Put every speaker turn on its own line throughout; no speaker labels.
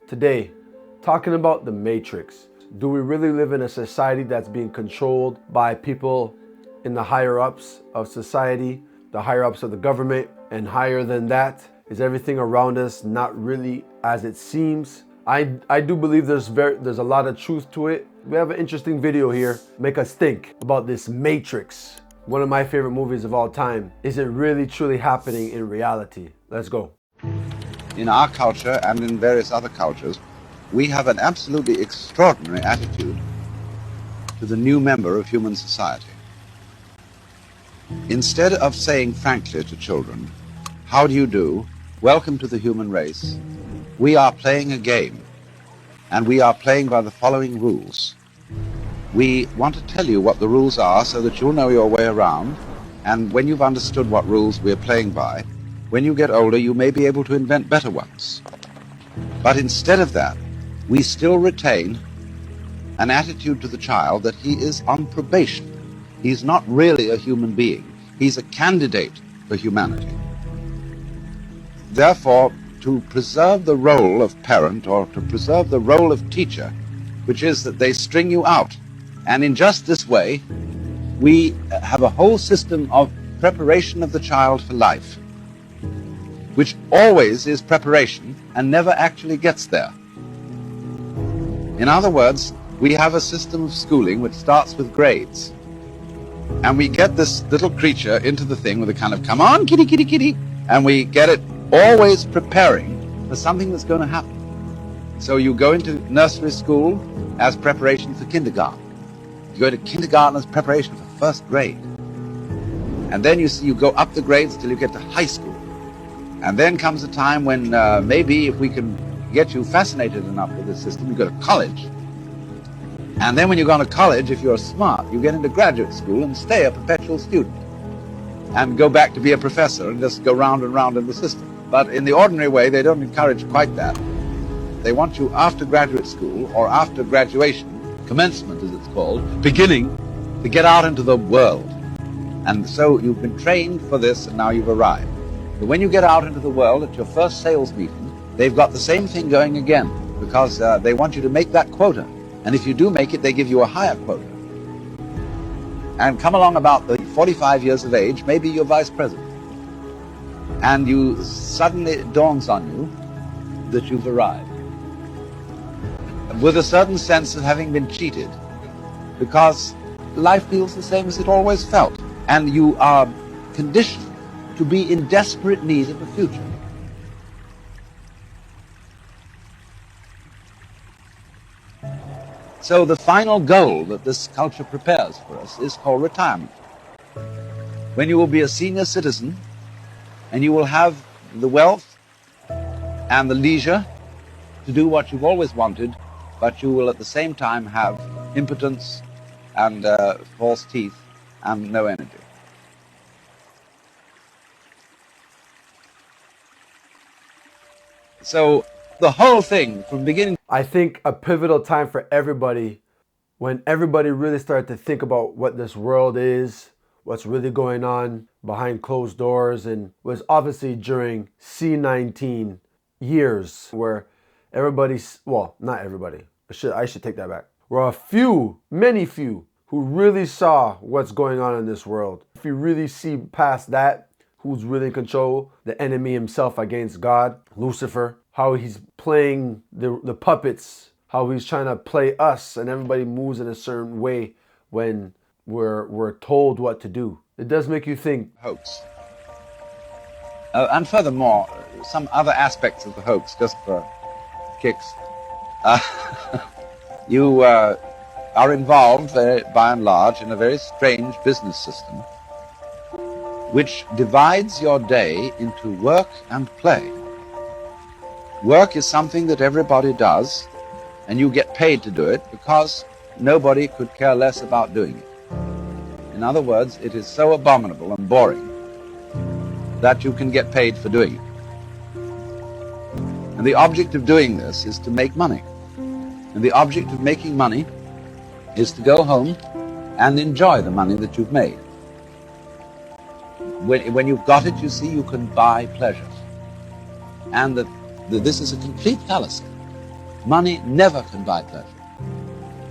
Today, talking about the matrix. Do we really live in a society that's being controlled by people in the higher ups of society, the higher ups of the government, and higher than that? Is everything around us not really as it seems? I do believe there's a lot of truth to it. We have an interesting video here, make us think about this matrix. One of my favorite movies of all time. Is it really truly happening in reality? Let's go.
In our culture and in various other cultures, we have an absolutely extraordinary attitude to the new member of human society. Instead of saying frankly to children, "How do you do? Welcome to the human race," we are playing a game, and we are playing by the following rules. We want to tell you what the rules are so that you'll know your way around, and when you've understood what rules we're playing by, when you get older, you may be able to invent better ones. But instead of that, we still retain an attitude to the child that he is on probation. He's not really a human being. He's a candidate for humanity. Therefore, to preserve the role of parent or to preserve the role of teacher, which is that they string you out, and in just this way, we have a whole system of preparation of the child for life, which always is preparation and never actually gets there. In other words, we have a system of schooling which starts with grades. And we get this little creature into the thing with a kind of, "Come on, kitty, kitty, kitty," and we get it always preparing for something that's going to happen. So you go into nursery school as preparation for kindergarten. You go to kindergarten as preparation for first grade. And then you go up the grades till you get to high school. And then comes a time when maybe if we can get you fascinated enough with this system, you go to college. And then when you go to college, if you're smart, you get into graduate school and stay a perpetual student. And go back to be a professor and just go round and round in the system. But in the ordinary way, they don't encourage quite that. They want you after graduate school or after graduation, commencement as it's called, beginning, to get out into the world. And so you've been trained for this and now you've arrived. But when you get out into the world at your first sales meeting, they've got the same thing going again because they want you to make that quota. And if you do make it, they give you a higher quota. And come along about the 45 years of age, maybe you're vice president. And suddenly it dawns on you that you've arrived. With a certain sense of having been cheated, because life feels the same as it always felt. And you are conditioned to be in desperate need of a future. So the final goal that this culture prepares for us is called retirement. When you will be a senior citizen and you will have the wealth and the leisure to do what you've always wanted, but you will at the same time have impotence and false teeth and no energy. So the whole thing from beginning.
I think a pivotal time for everybody, when everybody really started to think about what this world is, what's really going on behind closed doors, and was obviously during C-19 years where everybody's, well, not everybody, I should take that back. Where a few, many few, who really saw what's going on in this world. If you really see past that, who's really in control, the enemy himself against God, Lucifer, how he's playing the puppets, how he's trying to play us, and everybody moves in a certain way when we're told what to do. It does make you think.
Hoax. And furthermore, some other aspects of the hoax, just for kicks. You are involved, by and large, in a very strange business system which divides your day into work and play. Work is something that everybody does, and you get paid to do it because nobody could care less about doing it. In other words, it is so abominable and boring that you can get paid for doing it. And the object of doing this is to make money. And the object of making money is to go home and enjoy the money that you've made. When you've got it, you see, you can buy pleasure. And this is a complete fallacy. money never can buy pleasure,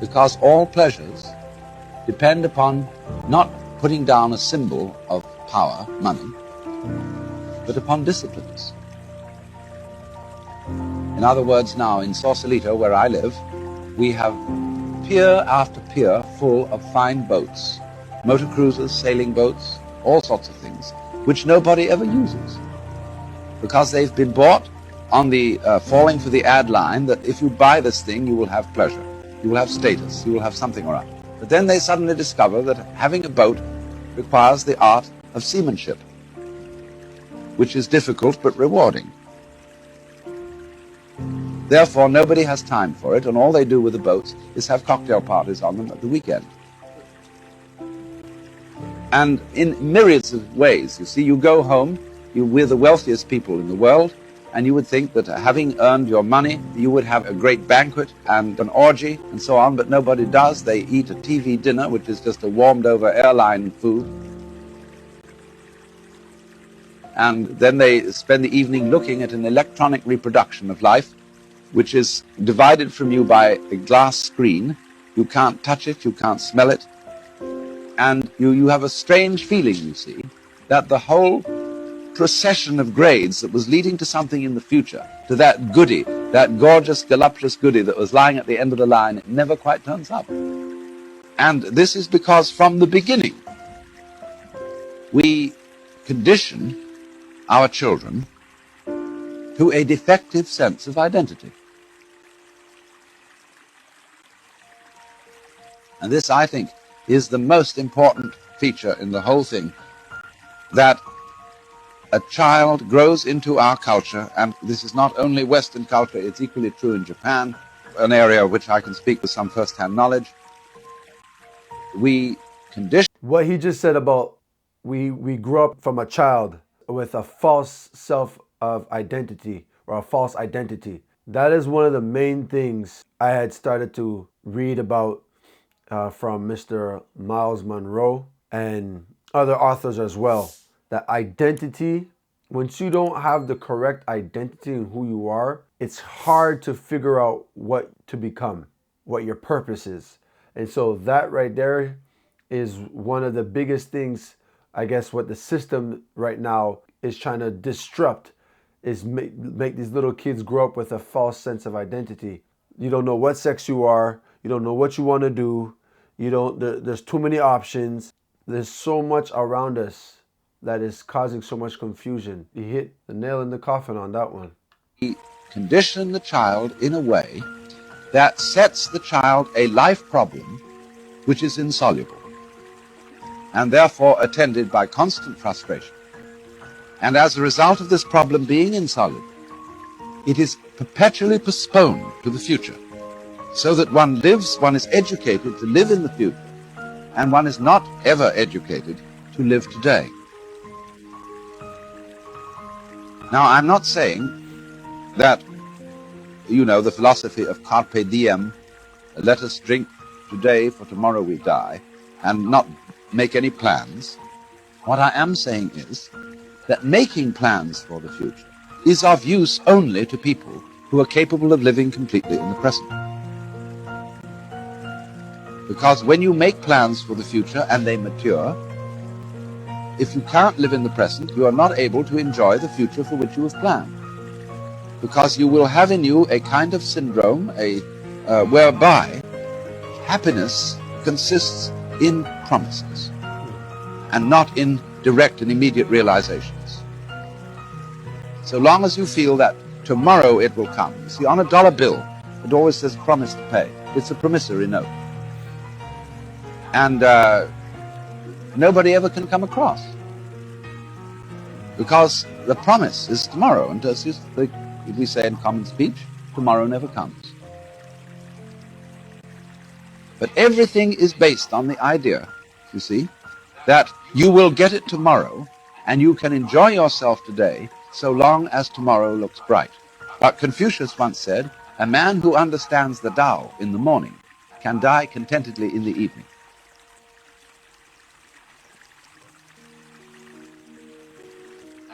because all pleasures depend upon not putting down a symbol of power, money, but upon disciplines. In other words, now in Sausalito, where I live, we have pier after pier full of fine boats, motor cruisers, sailing boats, all sorts of things, which nobody ever uses, because they've been bought on the falling for the ad line that if you buy this thing, you will have pleasure, you will have status, you will have something or other. But then they suddenly discover that having a boat requires the art of seamanship, which is difficult but rewarding. Therefore, nobody has time for it, and all they do with the boats is have cocktail parties on them at the weekend. And in myriads of ways, you see, you go home, we're the wealthiest people in the world, and you would think that having earned your money, you would have a great banquet and an orgy and so on, but nobody does. They eat a TV dinner, which is just a warmed-over airline food. And then they spend the evening looking at an electronic reproduction of life, which is divided from you by a glass screen. You can't touch it, you can't smell it. And you have a strange feeling, you see, that the whole procession of grades that was leading to something in the future, to that goody, that gorgeous, voluptuous goody that was lying at the end of the line, it never quite turns up. And this is because from the beginning, we condition our children to a defective sense of identity. And this, I think, is the most important feature in the whole thing, that a child grows into our culture, and this is not only Western culture, it's equally true in Japan, an area which I can speak with some first-hand knowledge. We condition...
What he just said about we grow up from a child with a false self of identity or a false identity. That is one of the main things I had started to read about from Mr. Miles Monroe and other authors as well. That identity, once you don't have the correct identity in who you are, it's hard to figure out what to become, what your purpose is. And so that right there is one of the biggest things, I guess, what the system right now is trying to disrupt, is make these little kids grow up with a false sense of identity. You don't know what sex you are. You don't know what you want to do. There's too many options. There's so much around us that is causing so much confusion. You hit the nail in the coffin on that one.
We condition the child in a way that sets the child a life problem which is insoluble, and therefore attended by constant frustration. And as a result of this problem being insoluble, it is perpetually postponed to the future, so that one is educated to live in the future, and one is not ever educated to live today. Now, I'm not saying that, the philosophy of carpe diem, let us drink today for tomorrow we die, and not make any plans. What I am saying is that making plans for the future is of use only to people who are capable of living completely in the present. Because when you make plans for the future and they mature, if you can't live in the present, you are not able to enjoy the future for which you have planned. Because you will have in you a kind of syndrome, whereby happiness consists in promises and not in direct and immediate realizations. So long as you feel that tomorrow it will come. You see, on a dollar bill, it always says promise to pay. It's a promissory note. And nobody ever can come across, because the promise is tomorrow, and as we say in common speech, tomorrow never comes. But everything is based on the idea, you see, that you will get it tomorrow, and you can enjoy yourself today so long as tomorrow looks bright. But Confucius once said, a man who understands the Tao in the morning can die contentedly in the evening.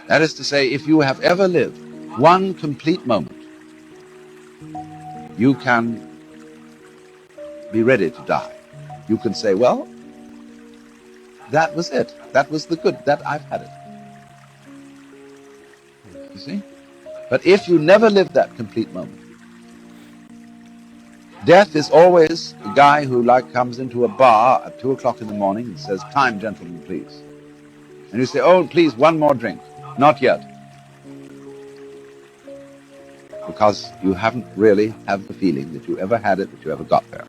That is to say, if you have ever lived one complete moment, you can be ready to die. You can say, well, that was it. That was the good. That I've had it. You see? But if you never live that complete moment, death is always a guy who comes into a bar at 2 o'clock in the morning and says, time, gentlemen, please. And you say, oh, please, one more drink. Not yet. Because you haven't really had the feeling that you ever had it, that you ever got there.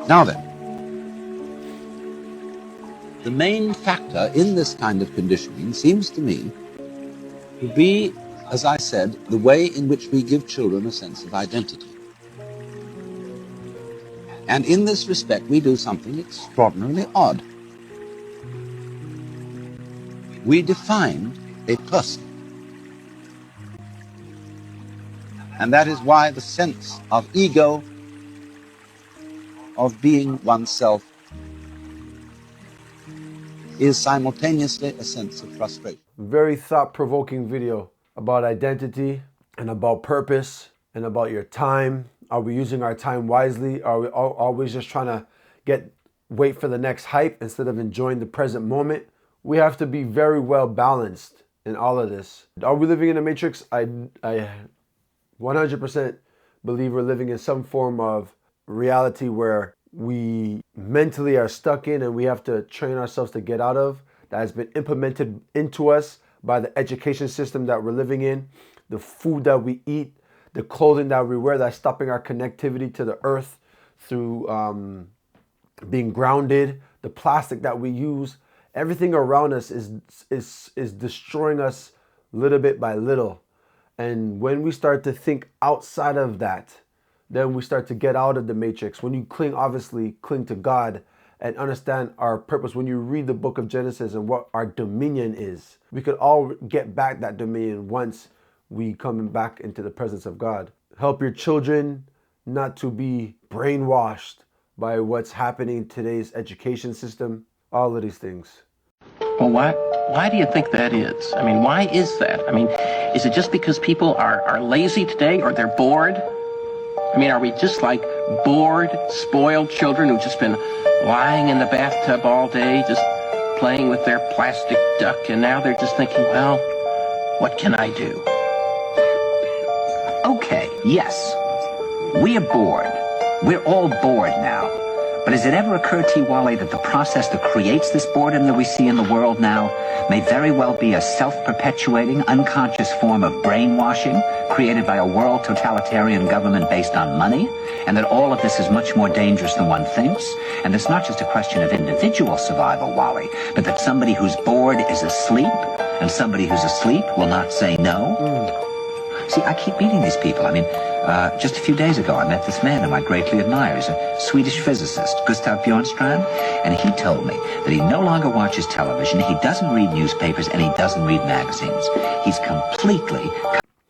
Now then, the main factor in this kind of conditioning seems to me to be, as I said, the way in which we give children a sense of identity. And in this respect, we do something extraordinarily odd. We define a person. And that is why the sense of ego, of being oneself, is simultaneously a sense of frustration.
Very thought-provoking video about identity and about purpose and about your time. Are we using our time wisely? Are we always just trying to wait for the next hype instead of enjoying the present moment? We have to be very well balanced in all of this. Are we living in a matrix? I 100% believe we're living in some form of reality where we mentally are stuck in and we have to train ourselves to get out of, that has been implemented into us by the education system that we're living in, the food that we eat, the clothing that we wear that's stopping our connectivity to the earth through being grounded, the plastic that we use. Everything around us is destroying us little bit by little. And when we start to think outside of that, then we start to get out of the matrix. When you cling to God and understand our purpose. When you read the book of Genesis and what our dominion is, we could all get back that dominion once we come back into the presence of God. Help your children not to be brainwashed by what's happening in today's education system. All of these things.
Well, why do you think that is? I mean, why is that? I mean, is it just because people are lazy today or they're bored? I mean, are we just like bored, spoiled children who've just been lying in the bathtub all day, just playing with their plastic duck, and now they're just thinking, well, what can I do?
Okay, yes, we are bored. We're all bored now. But has it ever occurred to you, Wally, that the process that creates this boredom that we see in the world now may very well be a self-perpetuating, unconscious form of brainwashing created by a world totalitarian government based on money, and that all of this is much more dangerous than one thinks, and it's not just a question of individual survival, Wally, but that somebody who's bored is asleep, and somebody who's asleep will not say no? See, I keep meeting these people. I mean, just a few days ago, I met this man whom I greatly admire. He's a Swedish physicist, Gustav Bjornstrand, and he told me that he no longer watches television, he doesn't read newspapers, and he doesn't read magazines. He's completely...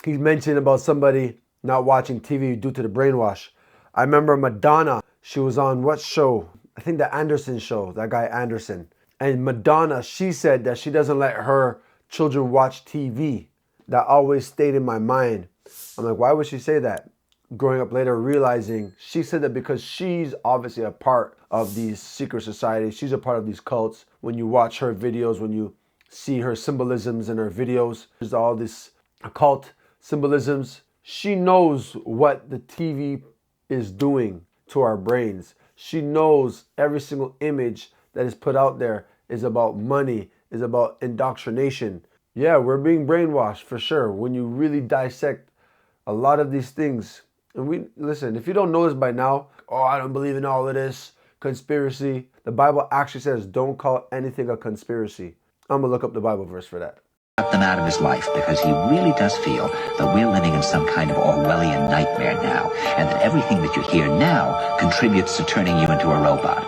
He mentioned about somebody not watching TV due to the brainwash. I remember Madonna, she was on what show? I think the Anderson show, that guy Anderson. And Madonna, she said that she doesn't let her children watch TV. That always stayed in my mind. I'm like, why would she say that? Growing up later, realizing she said that because she's obviously a part of these secret societies. She's a part of these cults. When you watch her videos, when you see her symbolisms in her videos, there's all this occult symbolisms. She knows what the TV is doing to our brains. She knows every single image that is put out there is about money, is about indoctrination. Yeah, we're being brainwashed for sure. When you really dissect a lot of these things, and listen, if you don't know this by now, oh, I don't believe in all of this conspiracy. The Bible actually says don't call anything a conspiracy. I'm gonna look up the Bible verse for that.
Them out of his life because he really does feel that we're living in some kind of Orwellian nightmare now, and that everything that you hear now contributes to turning you into a robot.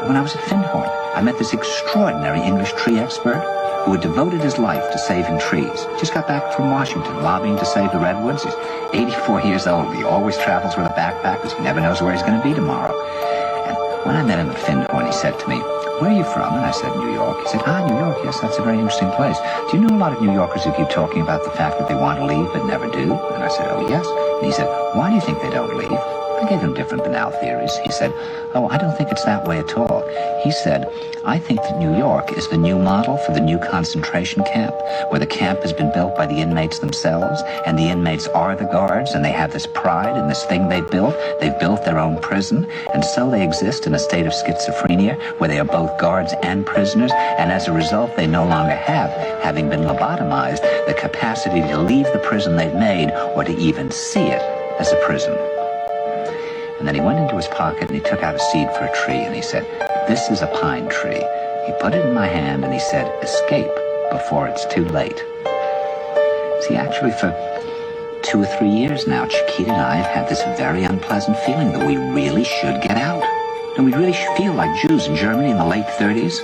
When I was at Findhorn, I met this extraordinary English tree expert who had devoted his life to saving trees. Just got back from Washington, lobbying to save the redwoods. He's 84 years old. He always travels with a backpack because he never knows where he's going to be tomorrow. And When I met him at Findhorn, he said to me, "Where are you from?" And I said, "New York." He said, "New York, yes, that's a very interesting place. Do you know a lot of New Yorkers who keep talking about the fact that they want to leave but never do?" And I said, "Oh, yes." And he said, "Why do you think they don't leave?" I gave him different banal theories. He said, "Oh, I don't think it's that way at all." He said, "I think that New York is the new model for the new concentration camp, where the camp has been built by the inmates themselves, and the inmates are the guards, and they have this pride in this thing they've built. They've built their own prison, and so they exist in a state of schizophrenia, where they are both guards and prisoners, and as a result, they no longer have, having been lobotomized, the capacity to leave the prison they've made, or to even see it as a prison." And then he went into his pocket and he took out a seed for a tree and he said, "This is a pine tree." He put it in my hand and he said, "Escape before it's too late." See, actually for 2 or 3 years now, Chiquita and I have had this very unpleasant feeling that we really should get out. And we really should feel like Jews in Germany in the late 30s.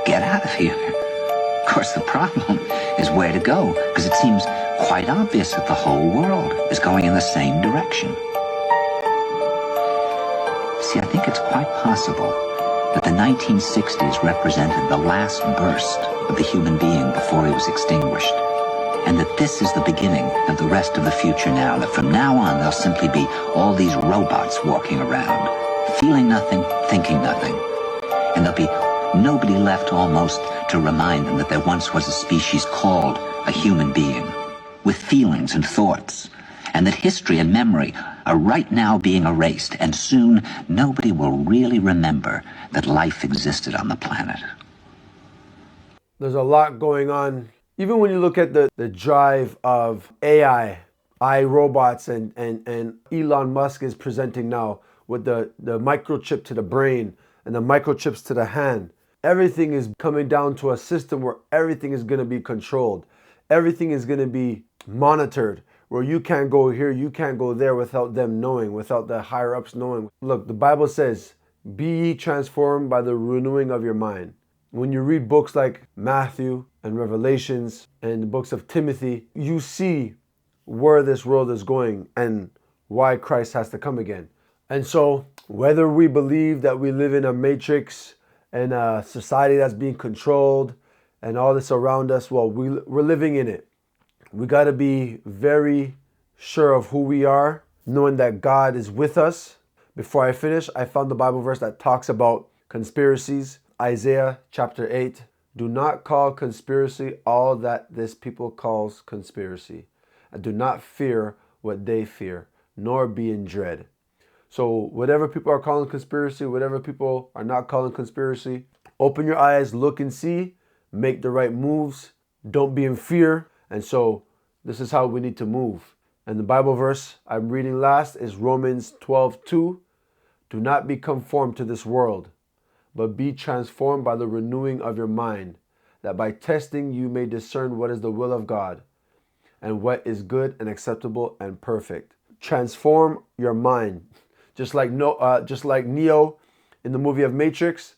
Get out of here. Of course, the problem is where to go, because it seems quite obvious that the whole world is going in the same direction. See, I think it's quite possible that the 1960s represented the last burst of the human being before he was extinguished, and that this is the beginning of the rest of the future now, that from now on there'll simply be all these robots walking around, feeling nothing, thinking nothing, and there'll be nobody left almost to remind them that there once was a species called a human being, with feelings and thoughts, and that history and memory are right now being erased, and soon nobody will really remember that life existed on the planet.
There's a lot going on. Even when you look at the drive of AI, robots, and Elon Musk is presenting now with the microchip to the brain and the microchips to the hand. Everything is coming down to a system where everything is going to be controlled. Everything is going to be monitored, where you can't go here, you can't go there without them knowing, without the higher ups knowing. Look, the Bible says, "Be ye transformed by the renewing of your mind." When you read books like Matthew and Revelations and the books of Timothy, you see where this world is going and why Christ has to come again. And so, whether we believe that we live in a matrix and a society that's being controlled and all this around us, well, we're living in it. We got to be very sure of who we are, knowing that God is with us. Before I finish, I found the Bible verse that talks about conspiracies. Isaiah chapter 8. "Do not call conspiracy all that this people calls conspiracy, and do not fear what they fear, nor be in dread." So whatever people are calling conspiracy, whatever people are not calling conspiracy, open your eyes, look and see, make the right moves, don't be in fear. And so this is how we need to move. And the Bible verse I'm reading last is Romans 12:2. "Do not be conformed to this world, but be transformed by the renewing of your mind, that by testing you may discern what is the will of God, and what is good and acceptable and perfect." Transform your mind. Just like Neo in the movie of Matrix,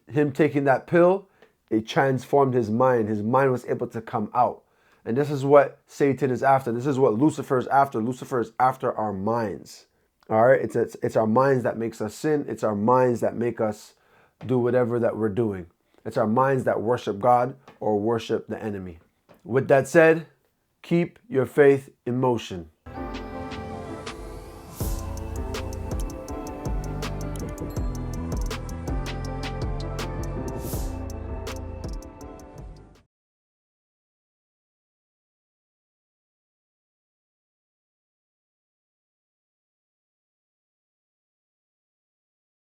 him taking that pill, it transformed his mind. His mind was able to come out. And this is what Satan is after. This is what Lucifer is after. Lucifer is after our minds. All right? It's our minds that makes us sin. It's our minds that make us do whatever that we're doing. It's our minds that worship God or worship the enemy. With that said, keep your faith in motion.